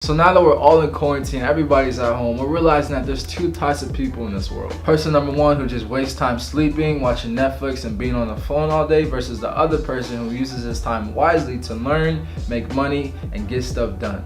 So now that we're all in quarantine, everybody's at home, we're realizing that there's two types of people in this world. Person number one who just wastes time sleeping, watching Netflix, and being on the phone all day, versus the other person who uses his time wisely to learn, make money, and get stuff done.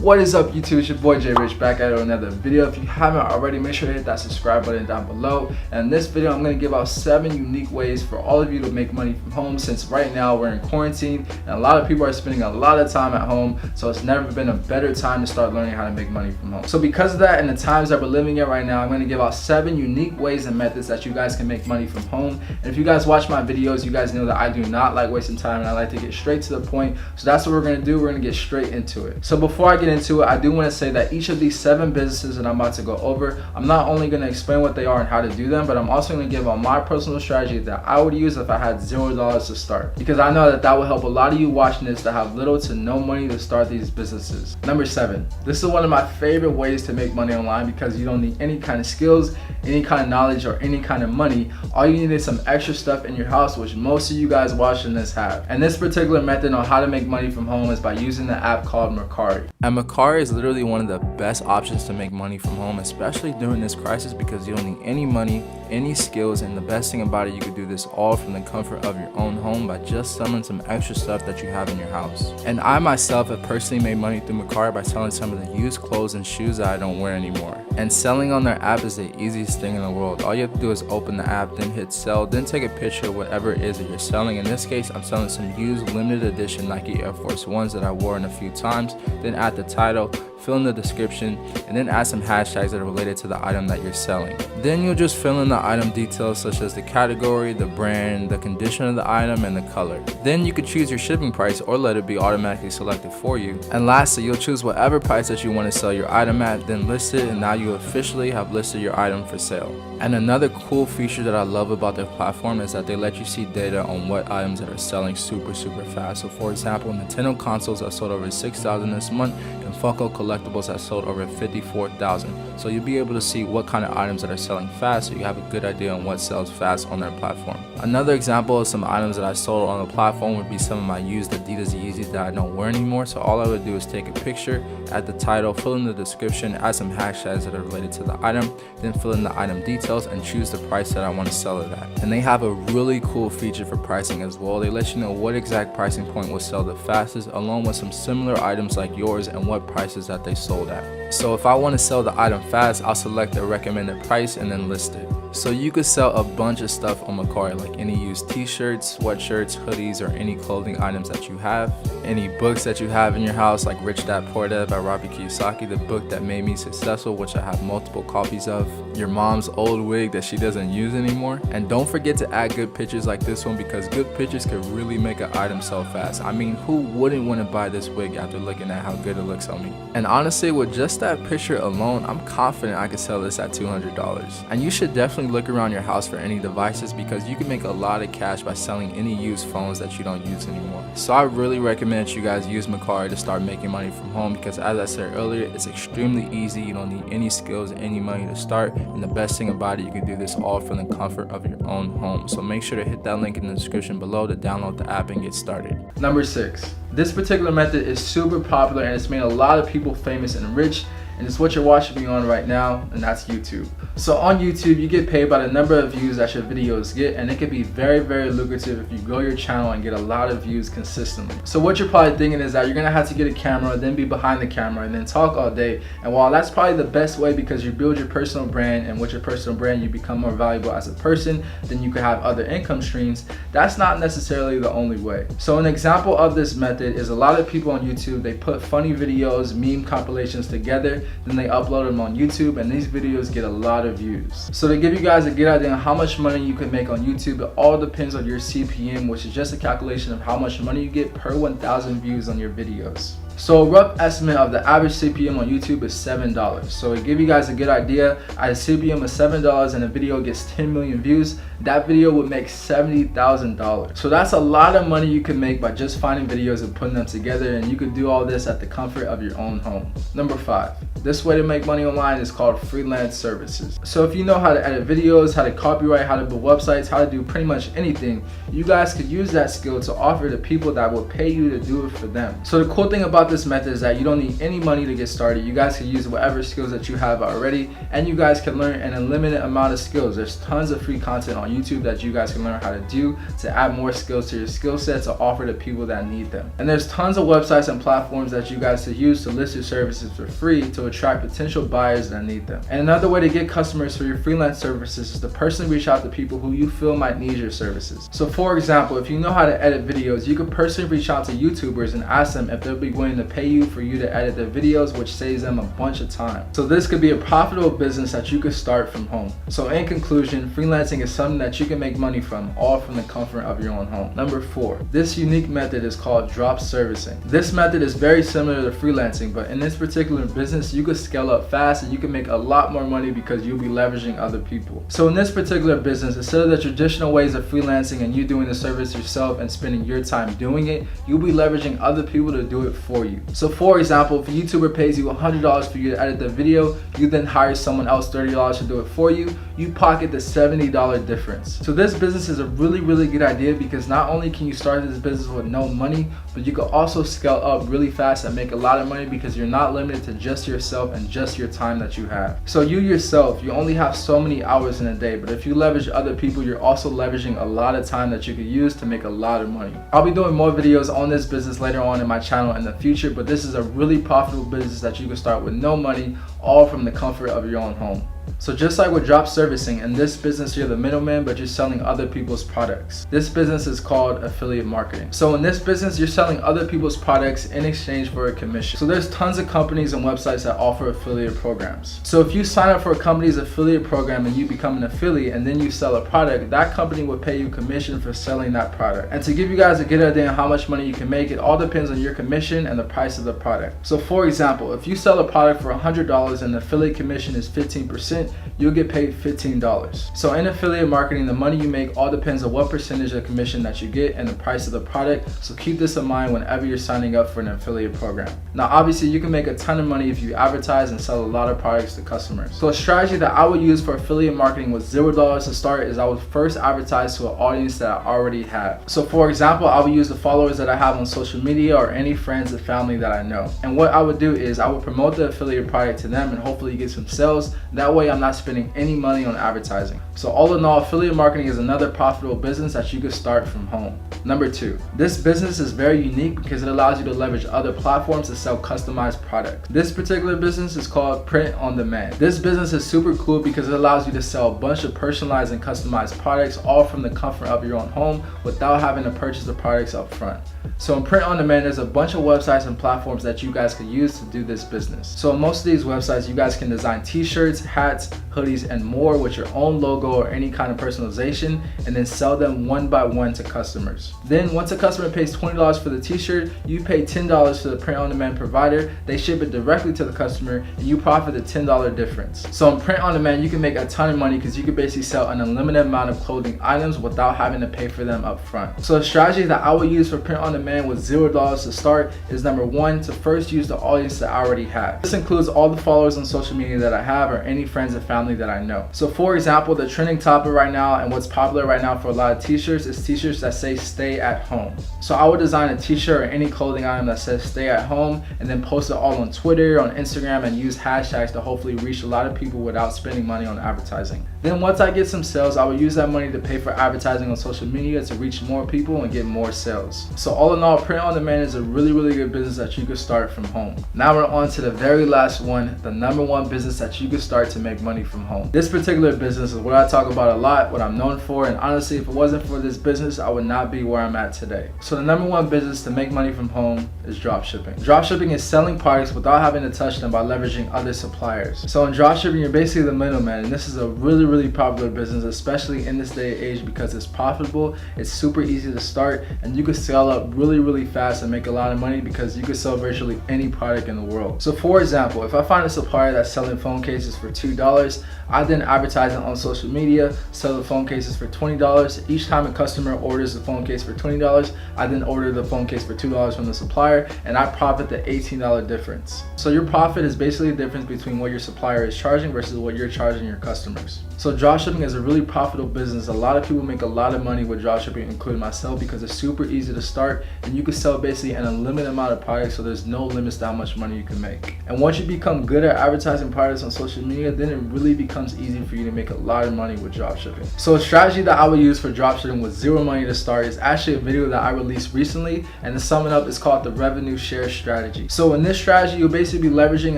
What is up YouTube, it's your boy Jay Rich back at another video. If you haven't already, make sure to hit that subscribe button down below. And in this video, I'm going to give out 7 unique ways for all of you to make money from home, since right now we're in quarantine and a lot of people are spending a lot of time at home, so it's never been a better time to start learning how to make money from home. So because of that, and the times that we're living in right now, I'm going to give out 7 unique ways and methods that you guys can make money from home. And if you guys watch my videos, you guys know that I do not like wasting time and I like to get straight to the point. So that's what we're going to do. We're going to get straight into it. So before I get into it, I do want to say that each of these 7 businesses that I'm about to go over, I'm not only going to explain what they are and how to do them, but I'm also going to give out my personal strategy that I would use if I had $0 to start, because I know that that will help a lot of you watching this that have little to no money to start these businesses. Number 7, this is one of my favorite ways to make money online, because you don't need any kind of skills, any kind of knowledge, or any kind of money. All you need is some extra stuff in your house, which most of you guys watching this have. And this particular method on how to make money from home is by using the app called Mercari. And Mercari is literally one of the best options to make money from home, especially during this crisis, because you don't need any money, any skills, and the best thing about it, you can do this all from the comfort of your own home by just selling some extra stuff that you have in your house. And I myself have personally made money through Mercari by selling some of the used clothes and shoes that I don't wear anymore. And selling on their app is the easiest thing in the world. All you have to do is open the app, then hit sell, then take a picture of whatever it is that you're selling. In this case, I'm selling some used limited edition Nike Air Force Ones that I wore in a few times, then add the title, fill in the description, and then add some hashtags that are related to the item that you're selling. Then you'll just fill in the item details such as the category, the brand, the condition of the item, and the color. Then you could choose your shipping price or let it be automatically selected for you. And lastly, you'll choose whatever price that you want to sell your item at, then list it, and now you officially have listed your item for sale. And another cool feature that I love about their platform is that they let you see data on what items that are selling super fast. So for example, Nintendo consoles that sold over 6,000 this month, and Funko collectibles that sold over 54,000. So you'll be able to see what kind of items that are selling fast, so you have a good idea on what sells fast on their platform. Another example of some items that I sold on the platform would be some of my used Adidas Yeezys that I don't wear anymore. So all I would do is take a picture, add the title, fill in the description, add some hashtags that are related to the item, then fill in the item details and choose the price that I want to sell it at. And they have a really cool feature for pricing as well. They let you know what exact pricing point will sell the fastest, along with some similar items like yours and what prices that they sold at. So if I want to sell the item fast, I'll select the recommended price and then list it. So you could sell a bunch of stuff on Mercari, like any used t-shirts, sweatshirts, hoodies, or any clothing items that you have. Any books that you have in your house, like Rich Dad Poor Dad by Robert Kiyosaki, the book that made me successful, which I have multiple copies of. Your mom's old wig that she doesn't use anymore. And don't forget to add good pictures like this one, because good pictures could really make an item sell fast. I mean, who wouldn't want to buy this wig after looking at how good it looks on me? And honestly, with just that picture alone, I'm confident I could sell this at $200. And you should definitely look around your house for any devices, because you can make a lot of cash by selling any used phones that you don't use anymore. So I really recommend that you guys use Mercari to start making money from home, because as I said earlier, it's extremely easy. You don't need any skills, any money to start, and the best thing about it, you can do this all from the comfort of your own home. So make sure to hit that link in the description below to download the app and get started. Number 6, this particular method is super popular and it's made a lot of people famous and rich, and it's what you're watching me on right now, and that's YouTube. So on YouTube, you get paid by the number of views that your videos get, and it can be very lucrative if you grow your channel and get a lot of views consistently. So what you're probably thinking is that you're gonna have to get a camera, then be behind the camera, and then talk all day. And while that's probably the best way, because you build your personal brand, and with your personal brand you become more valuable as a person, then you can have other income streams, that's not necessarily the only way. So an example of this method is a lot of people on YouTube, they put funny videos, meme compilations together, then they upload them on YouTube, and these videos get a lot of views. So to give you guys a good idea on how much money you can make on YouTube, it all depends on your CPM, which is just a calculation of how much money you get per 1,000 views on your videos. So a rough estimate of the average CPM on YouTube is $7. So to give you guys a good idea, at a CPM of $7 and a video gets 10 million views, that video would make $70,000. So that's a lot of money you can make by just finding videos and putting them together, and you could do all this at the comfort of your own home. Number 5. This way to make money online is called freelance services. So if you know how to edit videos, how to copyright, how to build websites, how to do pretty much anything, you guys could use that skill to offer to people that will pay you to do it for them. So the cool thing about this method is that you don't need any money to get started. You guys can use whatever skills that you have already, and you guys can learn an unlimited amount of skills. There's tons of free content on YouTube that you guys can learn how to do to add more skills to your skill set to offer to people that need them. And there's tons of websites and platforms that you guys can use to list your services for free to attract potential buyers that need them. And another way to get customers for your freelance services is to personally reach out to people who you feel might need your services. So for example, if you know how to edit videos, you could personally reach out to YouTubers and ask them if they'll be willing to pay you for you to edit their videos, which saves them a bunch of time. So this could be a profitable business that you could start from home. So in conclusion, freelancing is something that you can make money from, all from the comfort of your own home. Number 4, this unique method is called drop servicing. This method is very similar to freelancing, but in this particular business, you could scale up fast and you can make a lot more money because you'll be leveraging other people. So in this particular business, instead of the traditional ways of freelancing and you doing the service yourself and spending your time doing it, you'll be leveraging other people to do it for you. So for example, if a YouTuber pays you $100 for you to edit the video, you then hire someone else $30 to do it for you, you pocket the $70 difference. So this business is a really good idea because not only can you start this business with no money, but you can also scale up really fast and make a lot of money because you're not limited to just yourself and just your time that you have. So you yourself, you only have so many hours in a day, but if you leverage other people, you're also leveraging a lot of time that you could use to make a lot of money. I'll be doing more videos on this business later on in my channel in the future, but this is a really profitable business that you can start with no money, all from the comfort of your own home. So just like with drop servicing, in this business you're the middleman, but you're selling other people's products. This business is called affiliate marketing. So in this business, you're selling other people's products in exchange for a commission. So there's tons of companies and websites that offer affiliate programs. So if you sign up for a company's affiliate program and you become an affiliate and then you sell a product, that company will pay you commission for selling that product. And to give you guys a good idea on how much money you can make, it all depends on your commission and the price of the product. So for example, if you sell a product for $100 and the affiliate commission is 15%, you'll get paid $15. So in affiliate marketing, the money you make all depends on what percentage of commission that you get and the price of the product. So keep this in mind whenever you're signing up for an affiliate program. Now obviously you can make a ton of money if you advertise and sell a lot of products to customers. So a strategy that I would use for affiliate marketing with $0 to start is I would first advertise to an audience that I already have. So for example, I would use the followers that I have on social media or any friends and family that I know. And what I would do is I would promote the affiliate product to them and hopefully get some sales. That way I'm not spending any money on advertising. So all in all, affiliate marketing is another profitable business that you could start from home. Number 2, this business is very unique because it allows you to leverage other platforms to sell customized products. This particular business is called print on demand. This business is super cool because it allows you to sell a bunch of personalized and customized products all from the comfort of your own home without having to purchase the products up front. So in print on demand, there's a bunch of websites and platforms that you guys could use to do this business. So on most of these websites, you guys can design t-shirts, hats, hoodies, and more with your own logo or any kind of personalization, and then sell them one by one to customers. Then once a customer pays $20 for the t-shirt, you pay $10 to the print on demand provider. They ship it directly to the customer and you profit the $10 difference. So in print on demand, you can make a ton of money because you can basically sell an unlimited amount of clothing items without having to pay for them up front. So a strategy that I would use for print on demand with $0 to start is number 1, to first use the audience that I already have. This includes all the followers on social media that I have or any friends and family that I know. So for example, the trending topic right now and what's popular right now for a lot of t-shirts is t-shirts that say stay at home. So I would design a t-shirt or any clothing item that says stay at home and then post it all on Twitter, on Instagram, and use hashtags to hopefully reach a lot of people without spending money on advertising. Then once I get some sales, I would use that money to pay for advertising on social media to reach more people and get more sales. So all in all, print on demand is a really good business that you could start from home. Now we're on to the very last one, the the #1 business that you can start to make money from home. This particular business is what I talk about a lot, what I'm known for, and honestly, if it wasn't for this business, I would not be where I'm at today. So the #1 business to make money from home is dropshipping. Dropshipping is selling products without having to touch them by leveraging other suppliers. So in dropshipping, you're basically the middleman, and this is a really popular business, especially in this day and age, because it's profitable, it's super easy to start, and you can scale up really fast and make a lot of money because you can sell virtually any product in the world. So for example, if I find a supplier that's selling phone cases for $2, I then advertise it on social media, sell the phone cases for $20. Each time a customer orders the phone case for $20, I then order the phone case for $2 from the supplier, and I profit the $18 difference. So your profit is basically the difference between what your supplier is charging versus what you're charging your customers. So dropshipping is a really profitable business. A lot of people make a lot of money with dropshipping, including myself, because it's super easy to start and you can sell basically an unlimited amount of products, so there's no limits to how much money you can make. And once you become good at advertising products on social media, then it really becomes easy for you to make a lot of money with dropshipping. So a strategy that I would use for dropshipping with zero money to start is actually a video that I released recently, and to sum it up, it's called the revenue share strategy. So in this strategy, you'll basically be leveraging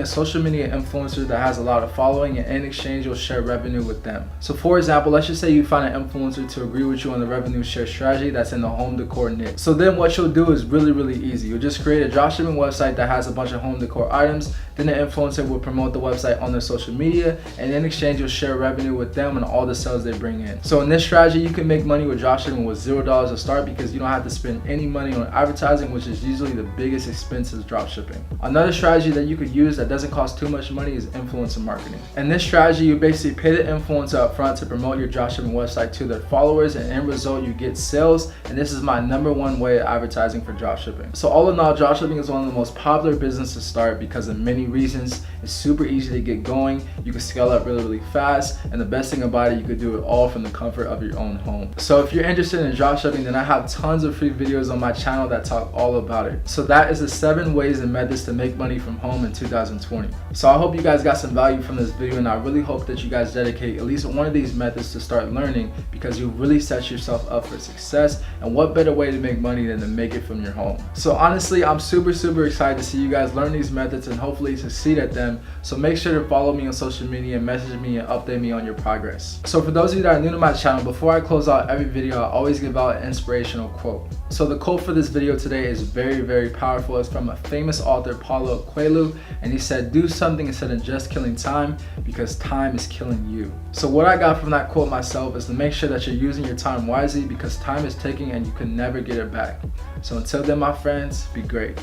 a social media influencer that has a lot of following, and in exchange, you'll share revenue with them. So for example, let's just say you find an influencer to agree with you on the revenue share strategy that's in the home decor niche. So then what you'll do is really easy. You'll just create a dropshipping website that has a bunch of home decor items. Then the influencer will promote the website on their social media, and in exchange, you'll share revenue with them and all the sales they bring in. So in this strategy, you can make money with dropshipping with $0 to start because you don't have to spend any money on advertising, which is usually the biggest expense of dropshipping. Another strategy that you could use that doesn't cost too much money is influencer marketing. In this strategy, you basically pay the influencer up front to promote your dropshipping website to their followers, and in result, you get sales. And this is my #1 way of advertising for dropshipping. So all in all, dropshipping is one of the most popular businesses to start because of many reasons. It's super easy to get going, you can scale up really fast, and the best thing about it, you could do it all from the comfort of your own home. So if you're interested in dropshipping, then I have tons of free videos on my channel that talk all about it. So that is the 7 ways and methods to make money from home in 2020. So I hope you guys got some value from this video, and I really hope that you guys dedicate at least one of these methods to start learning, because you really set yourself up for success. And what better way to make money than to make it from your home? So honestly, I'm super excited to see you guys learn these methods and hopefully succeed at them. So make sure to follow me on social media and message me and update me on your progress. So for those of you that are new to my channel, before I close out every video, I always give out an inspirational quote. So the quote for this video today is very powerful. It's from a famous author, Paulo Coelho, and he said, "Do something instead of just killing time, because time is killing you." So what I got from that quote myself is to make sure that you're using your time wisely, because time is ticking and you can never get it back. So until then, my friends, be great.